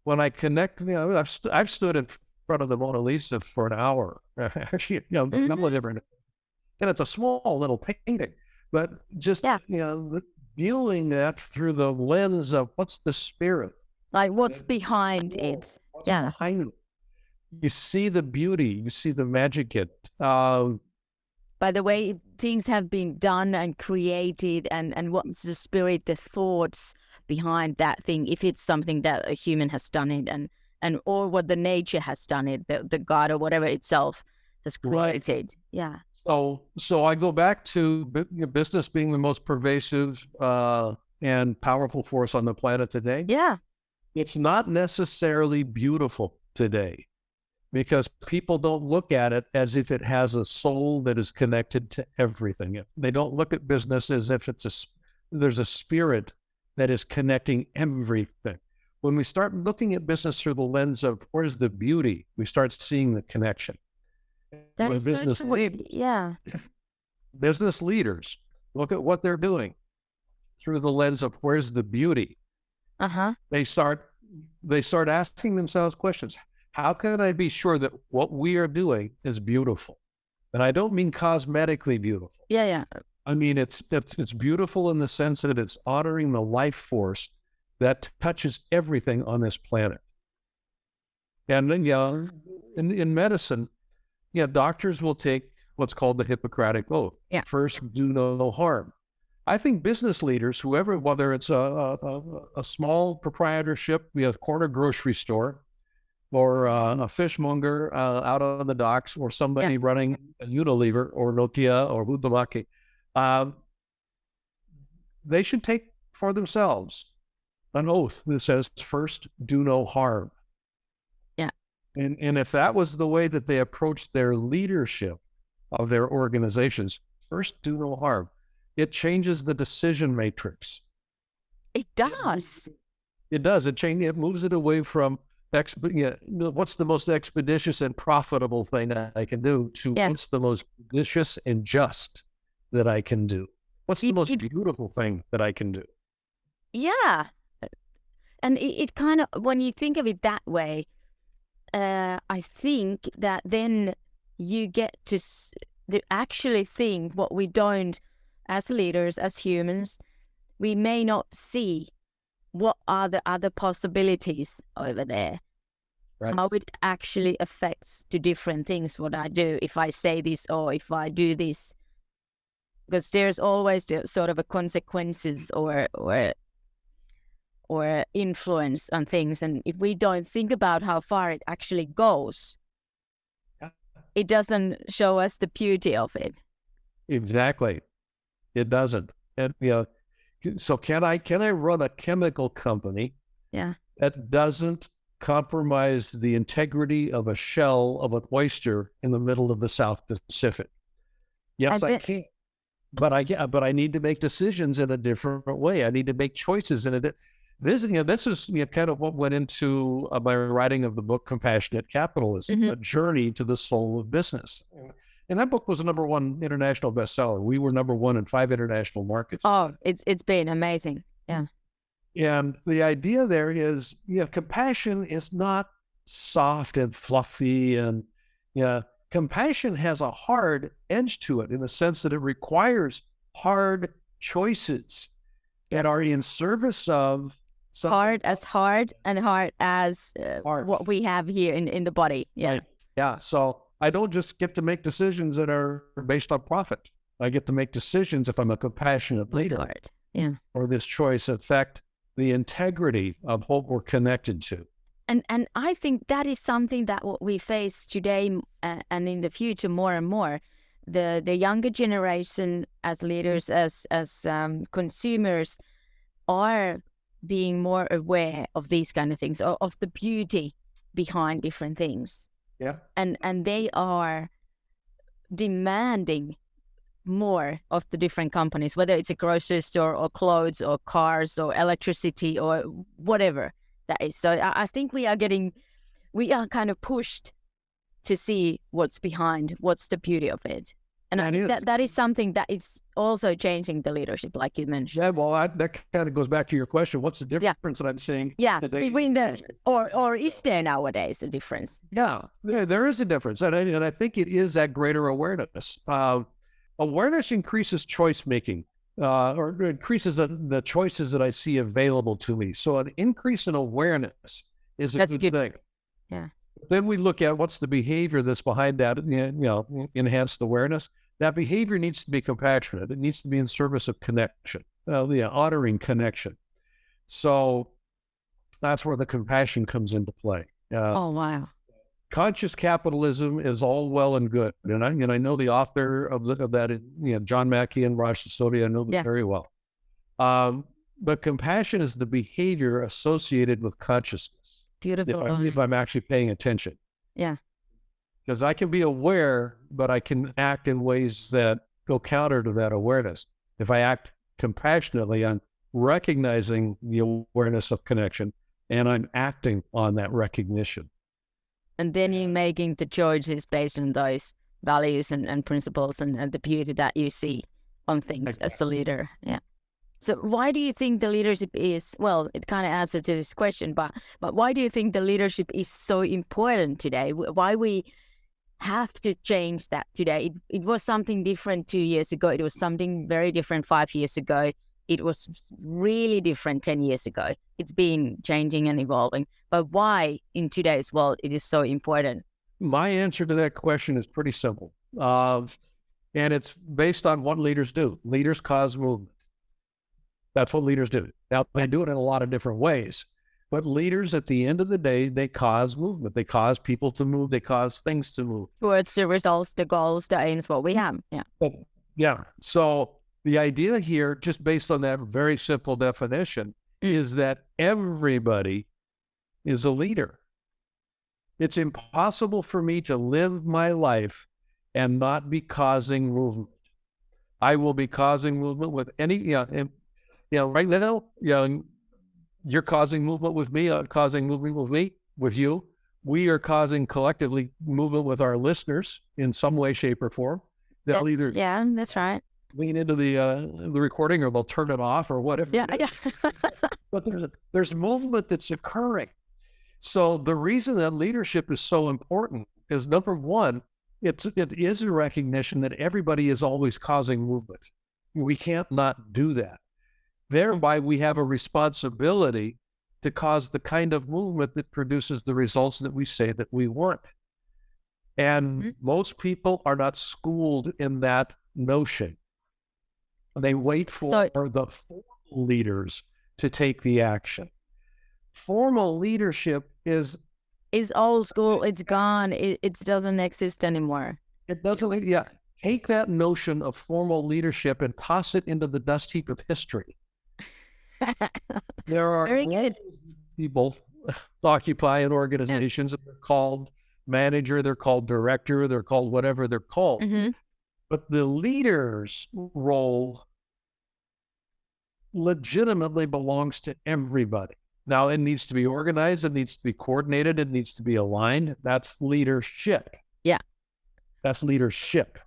When I connect, I've stood in front of the Mona Lisa for an hour. Actually, a couple of different, and it's a small little painting, but just viewing that through the lens of what's the spirit, like what's behind it. Behind it. You see the beauty, you see the magic in it. By the way things have been done and created, and what's the spirit, the thoughts behind that thing, if it's something that a human has done it, and or what the nature has done it, the God or whatever itself has created. Right. Yeah. So I go back to business being the most pervasive and powerful force on the planet today. Yeah. It's not necessarily beautiful today, because people don't look at it as if it has a soul that is connected to everything. They don't look at business as if there's a spirit that is connecting everything. When we start looking at business through the lens of where's the beauty, we start seeing the connection. That is so true. Yeah. Business leaders look at what they're doing through the lens of where's the beauty. They start asking themselves questions. How can I be sure that what we are doing is beautiful? And I don't mean cosmetically beautiful. Yeah. I mean, it's beautiful in the sense that it's honoring the life force that touches everything on this planet. And then, in medicine, doctors will take what's called the Hippocratic Oath. Yeah. First, do no harm. I think business leaders, whether it's a small proprietorship, a corner grocery store, or a fishmonger out on the docks, or somebody running a Unilever or Nokia or Huhtamaki, they should take for themselves an oath that says, first, do no harm. Yeah. And if that was the way that they approached their leadership of their organizations, first, do no harm, it changes the decision matrix. It does. It does. It moves it away from what's the most expeditious and profitable thing I can do to what's the most judicious and just that I can do. What's the most beautiful thing that I can do? Yeah. And it kind of, when you think of it that way, I think that then you get to actually think what we don't, as leaders, as humans, we may not see what are the other possibilities over there. Right. How it actually affects the different things, what I do, if I say this or if I do this. Because there's always the sort of a consequences or influence on things. And if we don't think about how far it actually goes, it doesn't show us the beauty of it. Exactly. It doesn't. And so can I run a chemical company that doesn't compromise the integrity of a shell of an oyster in the middle of the South Pacific? Yes, I can. But I need to make decisions in a different way. I need to make choices in a This is kind of what went into my writing of the book Compassionate Capitalism, a journey to the soul of business. And that book was a #1 international bestseller. We were #1 in 5 international markets. Oh, it's been amazing. Yeah. And the idea there is, compassion is not soft and fluffy, and compassion has a hard edge to it in the sense that it requires hard choices that are in service of hard as what we have here in the body. Yeah. Right. Yeah. So I don't just get to make decisions that are based on profit. I get to make decisions if I'm a compassionate leader. Yeah. Or this choice affect the integrity of what we're connected to. And I think that is something that what we face today and in the future more and more. The younger generation as leaders, as consumers, are being more aware of these kind of things, of the beauty behind different things. Yeah. And they are demanding more of the different companies, whether it's a grocery store or clothes or cars or electricity or whatever that is. So I think we are kind of pushed to see what's behind, what's the beauty of it. And I think that is something that is also changing the leadership, like you mentioned. Yeah, well, that kind of goes back to your question. What's the difference that I'm seeing today? Between or is there nowadays a difference? Yeah, there is a difference. And I think it is that greater awareness. Awareness increases choice making, or increases the choices that I see available to me. So an increase in awareness is a good thing. Yeah. Then we look at what's the behavior that's behind that, enhanced awareness. That behavior needs to be compassionate. It needs to be in service of connection, honoring connection. So that's where the compassion comes into play. Oh, wow. Conscious capitalism is all well and good. And I know the author of that, John Mackey and Raj Sisodia, I know them very well. But compassion is the behavior associated with consciousness. Beautiful. If I'm actually paying attention. Yeah. Because I can be aware, but I can act in ways that go counter to that awareness. If I act compassionately, I'm recognizing the awareness of connection, and I'm acting on that recognition. And then you're making the choices based on those values and principles and the beauty that you see on things as a leader. Yeah. So why do you think the leadership is, well, it kind of answers to this question, but why do you think the leadership is so important today? Why we have to change that today? It was something different 2 years ago. It was something very different 5 years ago. It was really different 10 years ago. It's been changing and evolving. But why in today's world it is so important? My answer to that question is pretty simple. And it's based on what leaders do. Leaders cause movement. That's what leaders do. Now, they do it in a lot of different ways. But leaders, at the end of the day, they cause movement. They cause people to move. They cause things to move. Towards the results, the goals, the aims, what we have. Yeah. So the idea here, just based on that very simple definition, is that everybody is a leader. It's impossible for me to live my life and not be causing movement. I will be causing movement with any, right now, you're causing movement with me, I'm causing movement with you. We are causing collectively movement with our listeners in some way, shape, or form. They'll either that's right. lean into the recording, or they'll turn it off, or whatever. Yeah. But there's movement that's occurring. So the reason that leadership is so important is, number one, it is a recognition that everybody is always causing movement. We can't not do that. Thereby, we have a responsibility to cause the kind of movement that produces the results that we say that we want. And most people are not schooled in that notion. They wait for the formal leaders to take the action. Formal leadership is old school. It's gone. It doesn't exist anymore. It doesn't. Yeah. Take that notion of formal leadership and toss it into the dust heap of history. There are very good people occupy in organizations, and they're called manager, they're called director, they're called whatever they're called. But the leader's role legitimately belongs to everybody. Now, it needs to be organized, it needs to be coordinated, it needs to be aligned. That's leadership. Yeah. That's leadership.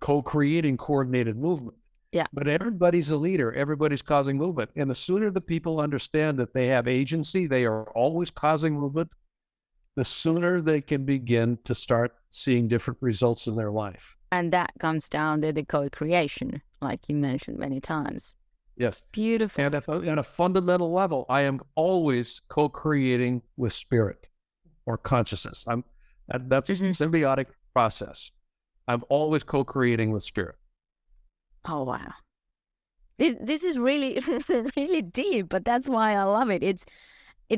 Co-creating coordinated movement. Yeah. But everybody's a leader. Everybody's causing movement. And the sooner the people understand that they have agency, they are always causing movement, the sooner they can begin to start seeing different results in their life. And that comes down to the co-creation, like you mentioned many times. Yes. Beautiful. And at a fundamental level, I am always co-creating with spirit or consciousness. That's a symbiotic process. I'm always co-creating with spirit. Oh, wow. This is really, really deep, but that's why I love it. It's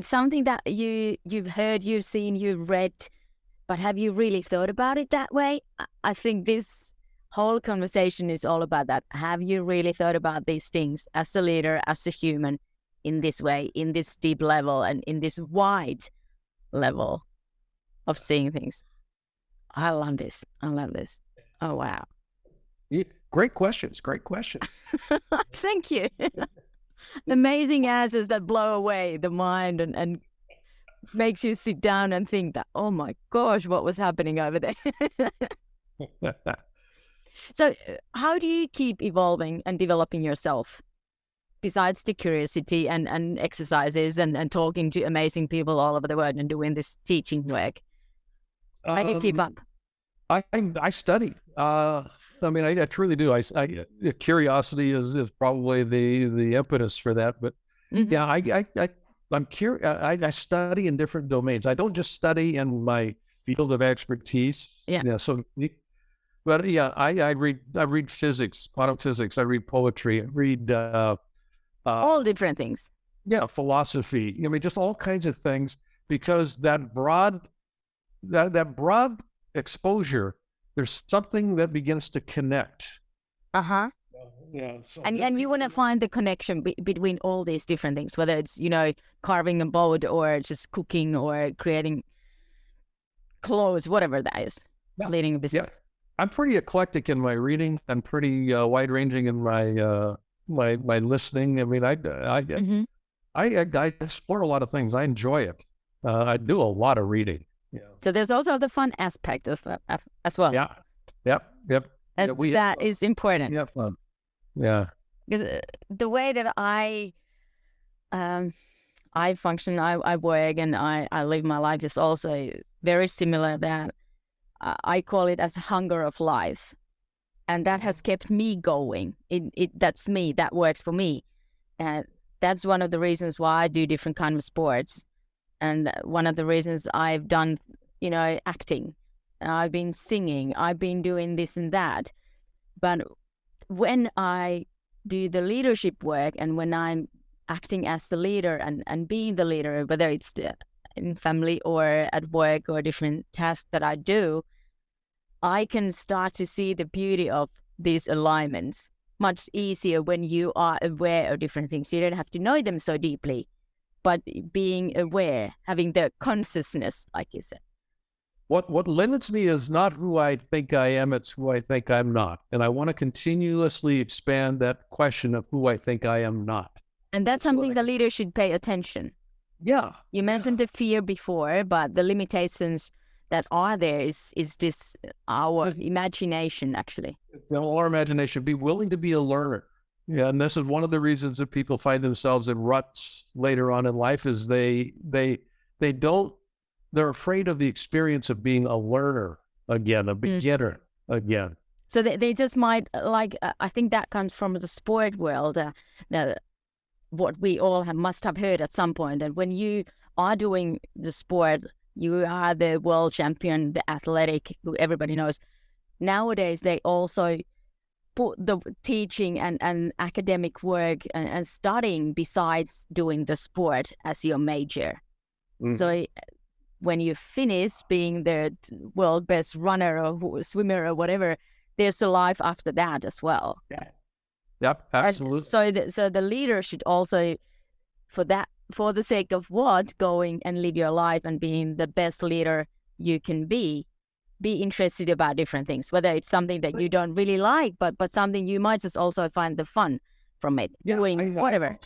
something that you've heard, you've seen, you've read, but have you really thought about it that way? I think this whole conversation is all about that. Have you really thought about these things as a leader, as a human, in this way, in this deep level, and in this wide level of seeing things? I love this. Oh, wow. Great questions. Great questions. Thank you. Amazing answers that blow away the mind and makes you sit down and think that, oh my gosh, what was happening over there? So how do you keep evolving and developing yourself besides the curiosity and exercises and talking to amazing people all over the world and doing this teaching work? How do you keep up? I study. I mean, I truly do. Curiosity is probably the impetus for that. But yeah, I'm curious. I study in different domains. I don't just study in my field of expertise. Yeah. But yeah, I read physics, quantum physics. I read poetry. I read all different things. Yeah, philosophy. I mean, just all kinds of things, because that broad exposure, there's something that begins to connect. Uh-huh. Yeah. So and you want to find the connection between all these different things, whether it's, carving a boat or just cooking or creating clothes, whatever that is, leading a business. Yeah. I'm pretty eclectic in my reading. I'm pretty wide-ranging in my my listening. I mean, I explore a lot of things. I enjoy it. I do a lot of reading. Yeah. So there's also the fun aspect of as well. Yeah. Yep. And that is important. Yeah. Fun. Yeah. Because the way that I function, I work, and I live my life is also very similar. That I call it as hunger of life, and that has kept me going. That's me. That works for me, and that's one of the reasons why I do different kind of sports. And one of the reasons I've done, acting, I've been singing, I've been doing this and that. But when I do the leadership work and when I'm acting as the leader and being the leader, whether it's in family or at work or different tasks that I do, I can start to see the beauty of these alignments much easier when you are aware of different things. You don't have to know them so deeply. But being aware, having the consciousness, like you said. What limits me is not who I think I am, it's who I think I'm not. And I want to continuously expand that question of who I think I am not. And that's something the leader should pay attention. Yeah. You mentioned the fear before, but the limitations that are there is this our imagination, actually. It's our imagination. Be willing to be a learner. Yeah, and this is one of the reasons that people find themselves in ruts later on in life is they're afraid of the experience of being a learner again, a beginner again. So they just might, I think that comes from the sport world, what we all must have heard at some point, that when you are doing the sport, you are the world champion, the athletic, who everybody knows. Nowadays, they also put the teaching and academic work and studying besides doing the sport as your major. Mm-hmm. So when you finish being the world best runner or swimmer or whatever, there's a life after that as well. Yeah. Yep, absolutely. And so the leader should also, for the sake of going and live your life and being the best leader you can be interested about different things, whether it's something that you don't really like, but something you might just also find the fun from it, doing whatever.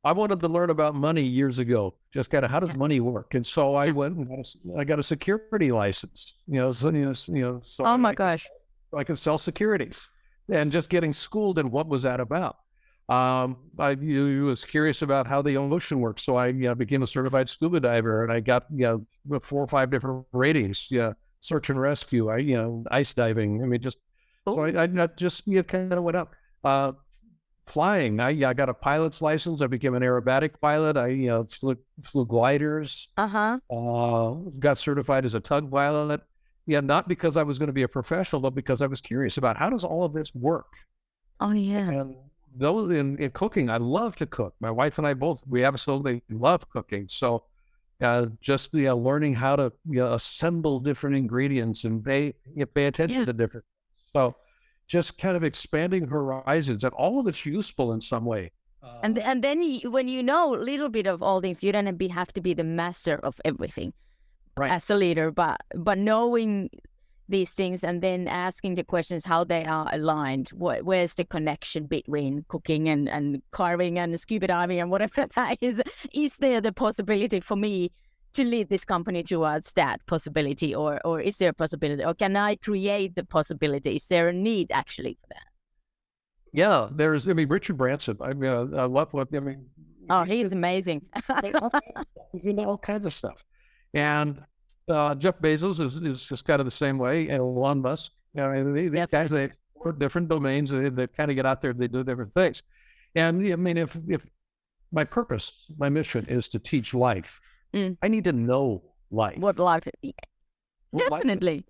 I wanted to learn about money years ago, just kind of how does money work? And so I went and I got a security license, so oh my gosh. So I could sell securities. And just getting schooled in what was that about. I was curious about how the ocean works, so I became a certified scuba diver, and I got 4 or 5 different ratings. Search and rescue, ice diving. I mean, so I just kind of went up. Flying, I got a pilot's license. I became an aerobatic pilot. I flew gliders. Got certified as a tug pilot. Not because I was going to be a professional, but because I was curious about how does all of this work. Oh yeah. And those in cooking, I love to cook. My wife and I both, we absolutely love cooking. So just learning how to assemble different ingredients and pay attention to different. So just kind of expanding horizons, and all of it's useful in some way. And then when you know a little bit of all things, you don't have to be the master of everything. Right. As a leader, but knowing these things and then asking the questions how they are aligned. Where's the connection between cooking and carving and scuba diving and whatever that is? Is there the possibility for me to lead this company towards that possibility, or is there a possibility, or can I create the possibility? Is there a need actually for that? Yeah, Richard Branson. I love what, Oh, he's amazing. he's all kinds of stuff. And Jeff Bezos is just kind of the same way, and Elon Musk. These guys, they work different domains. They kind of get out there, they do different things. And if my purpose, my mission is to teach life, I need to know life. What life? Definitely.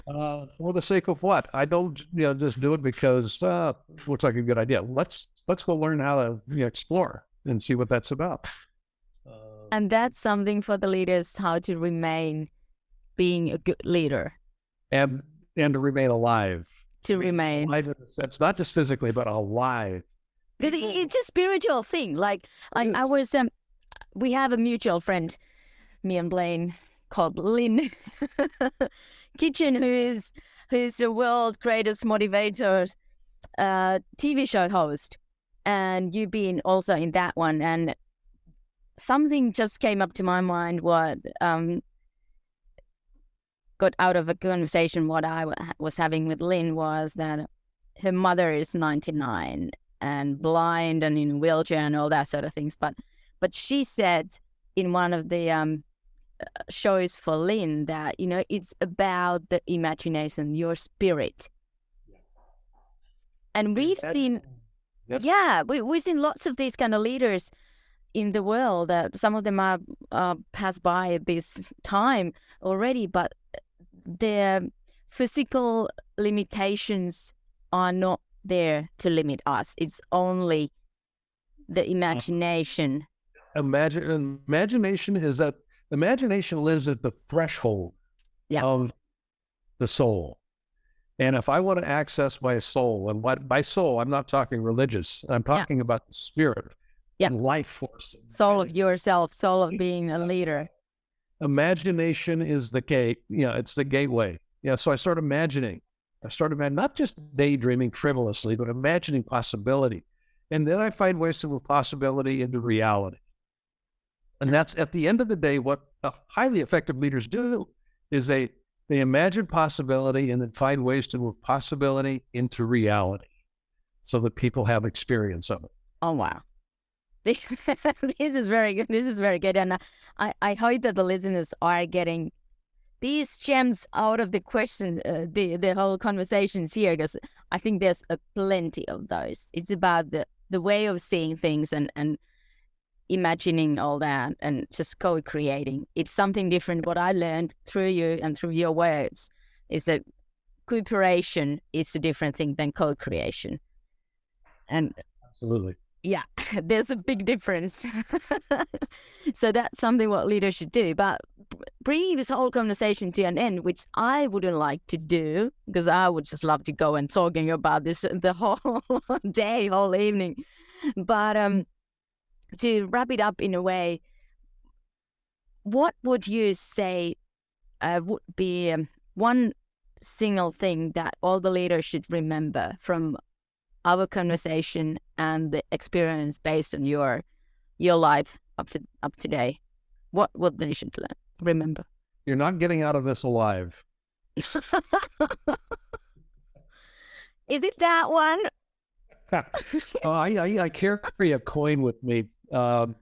For the sake of what? I don't, just do it because looks like a good idea. Let's go learn how to explore and see what that's about. And that's something for the leaders, how to remain being a good leader. And to remain alive. To remain. Alive, it's not just physically, but alive. Because it's a spiritual thing. Like I was, we have a mutual friend, me and Blaine, called Lynn Kitchen, who's the world's greatest motivator TV show host. And you've been also in that one. And something just came up to my mind what got out of a conversation what I was having with Lynn was that her mother is 99 and blind and in a wheelchair and all that sort of things. But she said in one of the shows for Lynn that, it's about the imagination, your spirit. And we've seen, we've seen lots of these kind of leaders in the world. Some of them are passed by this time already, but their physical limitations are not there to limit us. It's only the imagination. Imagination lives at the threshold of the soul. And if I want to access my soul, and by soul, I'm not talking religious, I'm talking about the spirit. Life force. Soul of yourself, soul of being a leader. Imagination is the gate. It's the gateway. So I started imagining, not just daydreaming frivolously, but imagining possibility. And then I find ways to move possibility into reality. And that's at the end of the day, what highly effective leaders do is they imagine possibility and then find ways to move possibility into reality so that people have experience of it. Oh, wow. This is very good. This is very good. And I hope that the listeners are getting these gems out of the question, the whole conversations here, because I think there's plenty of those. It's about the way of seeing things and imagining all that and just co-creating. It's something different. What I learned through you and through your words is that cooperation is a different thing than co-creation. And absolutely. Yeah, there's a big difference. So that's something what leaders should do. But bringing this whole conversation to an end, which I wouldn't like to do, because I would just love to go and talking about this the whole day, whole evening. But to wrap it up in a way, what would you say would be one single thing that all the leaders should remember from our conversation and the experience based on your life up to today? What they should remember? You're not getting out of this alive. Is it that one? I carry a coin with me, and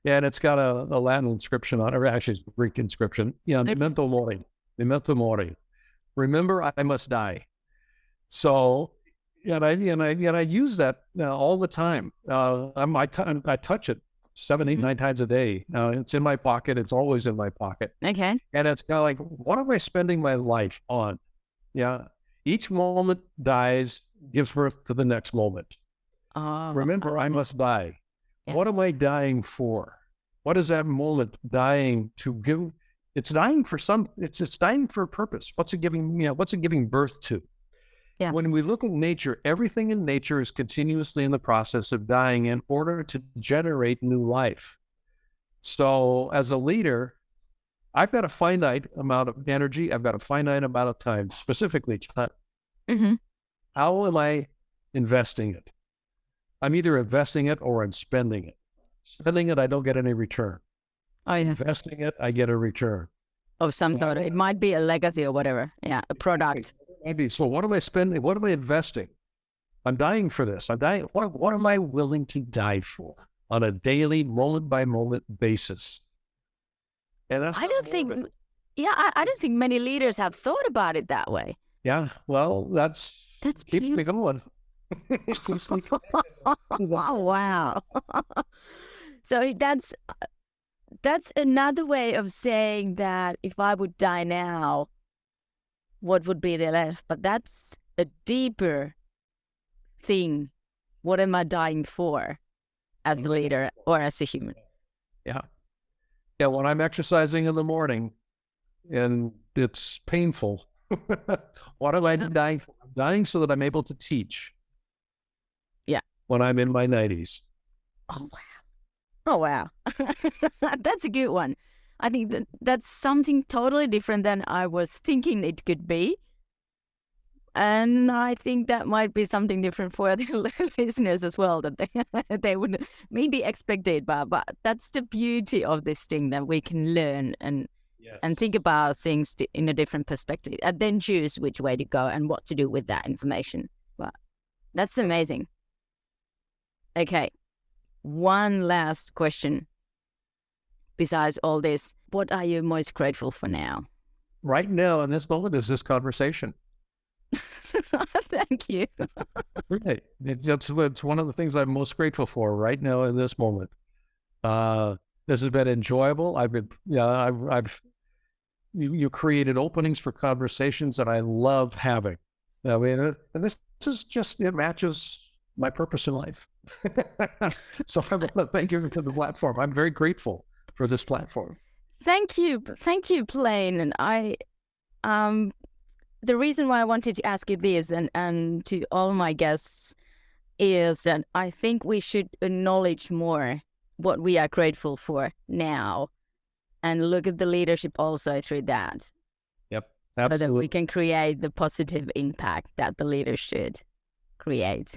it's got a Latin inscription on it, or actually it's a Greek inscription. Memento mori. Memento mori. Remember, I must die. So. And I use that all the time. I touch it 7, 8, 9 times a day. It's in my pocket. It's always in my pocket. Okay. And it's kind of like, what am I spending my life on? Each moment dies, gives birth to the next moment. Remember, I must die. Yeah. What am I dying for? What is that moment dying to give? It's dying for it's dying for a purpose. What's it giving birth to? Yeah. When we look at nature, everything in nature is continuously in the process of dying in order to generate new life. So as a leader, I've got a finite amount of energy. I've got a finite amount of time, specifically time. Mm-hmm. How am I investing it? I'm either investing it or I'm spending it. Spending it, I don't get any return. Oh, yeah. Investing it, I get a return. Of some sort. It might be a legacy or whatever. Yeah, a product. So what am I spending? What am I investing? I'm dying for this. I'm dying. What am I willing to die for on a daily, moment by moment basis? And that's I don't think many leaders have thought about it that way. Yeah, well, that's keeps me going. Oh, wow. So that's another way of saying that if I would die now, what would be the left? But that's a deeper thing. What am I dying for as a leader or as a human? Yeah. Yeah, when I'm exercising in the morning and it's painful, what am I dying for? I'm dying so that I'm able to teach. Yeah. When I'm in my 90s. Oh, wow. Oh, wow. That's a good one. I think that's something totally different than I was thinking it could be. And I think that might be something different for other listeners as well, that they would maybe expect it. But that's the beauty of this thing, that we can learn and think about things in a different perspective and then choose which way to go and what to do with that information. But that's amazing. Okay. One last question. Besides all this, what are you most grateful for now? Right now, in this moment, is this conversation. Thank you. Right. It's one of the things I'm most grateful for right now in this moment. This has been enjoyable. You created openings for conversations that I love having. I mean, and this is just, it matches my purpose in life. So I want to thank you for the platform. I'm very grateful for this platform. Thank you, Blaine. And the reason why I wanted to ask you this and to all my guests is that I think we should acknowledge more what we are grateful for now and look at the leadership also through that. Yep, absolutely. So that we can create the positive impact that the leaders should create.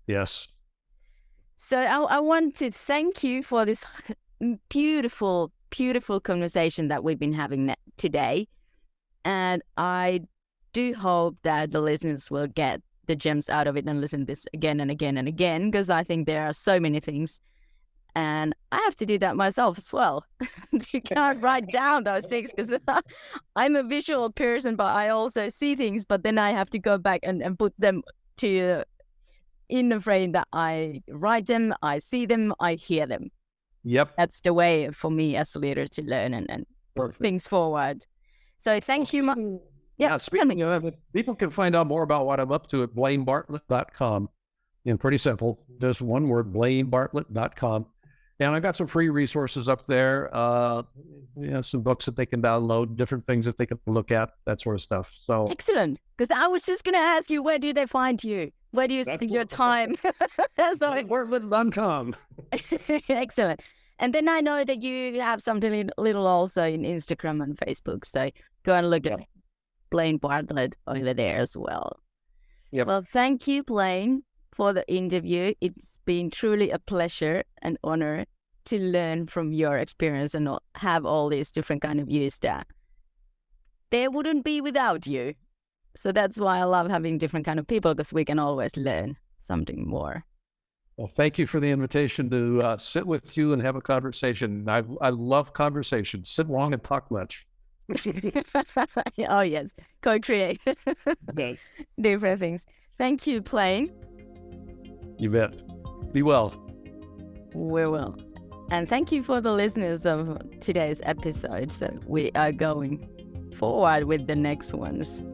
Yes. So I want to thank you for this beautiful, beautiful conversation that we've been having today. And I do hope that the listeners will get the gems out of it and listen to this again and again and again, because I think there are so many things. And I have to do that myself as well. You can't write down those things because I'm a visual person, but I also see things, but then I have to go back and put them in the frame that I write them, I see them, I hear them. Yep. That's the way for me as a leader to learn and put things forward. So thank you. Speaking of it, people can find out more about what I'm up to at blainebartlett.com. And pretty simple. Just one word, blainebartlett.com. And I've got some free resources up there. Some books that they can download, different things that they can look at, that sort of stuff. So excellent. Because I was just going to ask you, where do they find you? Where do you spend your time? Blainebartlett.com. Excellent. And then I know that you have something little also in Instagram and Facebook. So go and look at Blaine Bartlett over there as well. Yep. Well, thank you, Blaine, for the interview. It's been truly a pleasure and honor to learn from your experience and have all these different kind of views that there wouldn't be without you. So that's why I love having different kind of people, because we can always learn something more. Well, thank you for the invitation to sit with you and have a conversation. I love conversations. Sit long and talk much. Oh, yes. Co-create. Yes. Different things. Thank you, Blaine. You bet. Be well. We will. And thank you for the listeners of today's episode. So we are going forward with the next ones.